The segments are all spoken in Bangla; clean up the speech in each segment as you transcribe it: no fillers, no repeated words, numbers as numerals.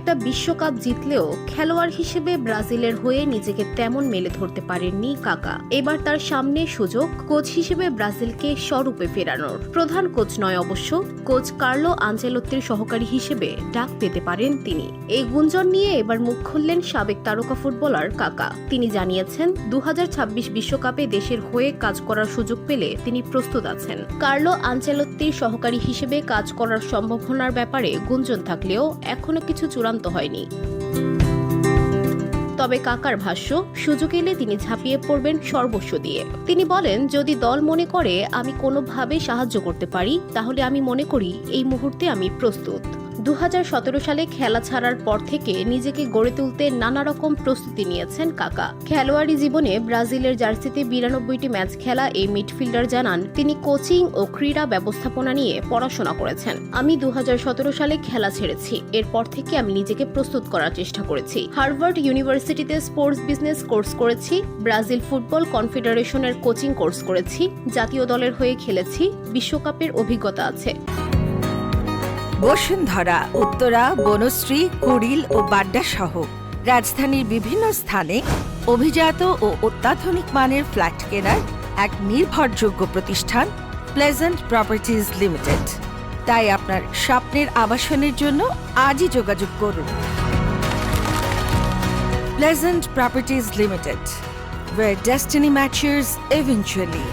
একটা বিশ্বকাপ জিতলেও খেলোয়াড় হিসেবে ব্রাজিলের হয়ে নিজেকে তেমন মেলে ধরতে পারেননি কাকা। এবার তার সামনে সুযোগ কোচ হিসেবে ব্রাজিলকে স্বরূপে ফেরানোর। প্রধান কোচ নয় অবশ্য, কোচ কার্লো আনচেলত্তির সহকারী হিসেবে ডাক পেতে পারেন তিনি। এই গুঞ্জন নিয়ে এবার মুখ খুললেন সাবেক তারকা ফুটবলার কাকা। তিনি জানিয়েছেন 2026 বিশ্বকাপে দেশের হয়ে কাজ করার সুযোগ পেলে তিনি প্রস্তুত আছেন। কার্লো আনচেলত্তির সহকারী হিসেবে কাজ করার সম্ভাবনার ব্যাপারে গুঞ্জন থাকলেও এখনো কিছু চূড়ান্ত হয়নি। তবে কাকার ভাষ্য, সুযোগ এলে তিনি ঝাঁপিয়ে পড়বেন সর্বস্ব দিয়ে। তিনি বলেন, যদি দল মনে করে আমি কোনোভাবে সাহায্য করতে পারি, তাহলে আমি মনে করি এই মুহূর্তে আমি প্রস্তুত। 2017 সালে খেলা ছাড়ার পর থেকে নিজেকে গড়ে তুলতে নানা রকম প্রস্তুতি নিয়েছেন কাকা। খেলোয়াড়ি জীবনে ব্রাজিলের জার্সিতে 92টি ম্যাচ খেলা এই মিডফিল্ডার জানান, তিনি কোচিং ও ক্রীড়া ব্যবস্থাপনা নিয়ে পড়াশোনা করেছেন। আমি 2017 সালে খেলা ছেড়েছি। এরপর থেকে আমি নিজেকে প্রস্তুত করার চেষ্টা করেছি। হার্ভার্ড ইউনিভার্সিটিতে স্পোর্টস বিজনেস কোর্স করেছি, ব্রাজিল ফুটবল কনফেডারেশনের কোচিং কোর্স করেছি, জাতীয় দলের হয়ে খেলেছি, বিশ্বকাপের অভিজ্ঞতা আছে। বসুন্ধরা, উত্তরা, বনশ্রী, কুড়িল ও বাড্ডা সহ রাজধানীর বিভিন্ন স্থানে অভিজাত ও অত্যাধুনিক মানের ফ্ল্যাট কেনার এক নির্ভরযোগ্য প্রতিষ্ঠান প্লেজেন্ট প্রপার্টিজ লিমিটেড। তাই আপনার স্বপ্নের আবাসনের জন্য আজই যোগাযোগ করুন। Pleasant properties limited, where destiny matches eventually.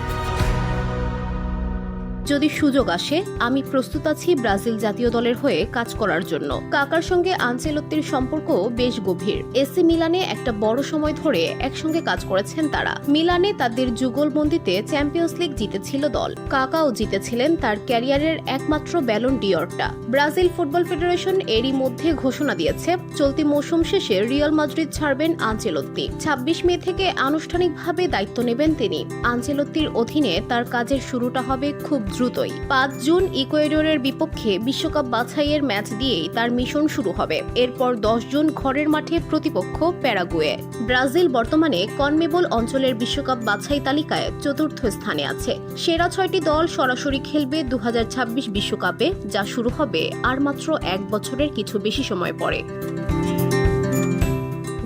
যদি সুযোগ আসে, আমি প্রস্তুত আছি ব্রাজিল জাতীয় দলের হয়ে কাজ করার জন্য। কাকার সঙ্গে আনচেলত্তির সম্পর্ক বেশ গভীর। এসি মিলানে একটা বড় সময় ধরে একসঙ্গে কাজ করেছেন তারা। মিলানে তাদের যুগলবন্দিতে চ্যাম্পিয়ন্স লিগ জিতেছিল দল। কাকাও জিতেছিলেন তার ক্যারিয়ারের একমাত্র ব্যালন ডিওরটা। ব্রাজিল ফুটবল ফেডারেশন এরই মধ্যে ঘোষণা দিয়েছে, চলতি মৌসুম শেষে রিয়াল মাদ্রিদ ছাড়বেন আনচেলত্তি। 26 মে থেকে আনুষ্ঠানিকভাবে দায়িত্ব নেবেন তিনি। আনচেলত্তির অধীনে তার কাজের শুরুটা হবে খুব দ্রুতই। 5 জুন ইকুয়েডরের বিপক্ষে বিশ্বকাপ বাছাইয়ের ম্যাচ দিয়েই তার মিশন শুরু হবে। এরপর 10 জুন ঘরের মাঠে প্রতিপক্ষ প্যারাগুয়ে। ব্রাজিল বর্তমানে কনমেবল অঞ্চলের বিশ্বকাপ বাছাই তালিকায় 4র্থ স্থানে আছে। সেরা 6টি দল সরাসরি খেলবে 2026 বিশ্বকাপে, যা শুরু হবে আর মাত্র 1 বছরের কিছু বেশি সময় পরে।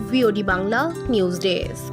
VOD Bangla news desk.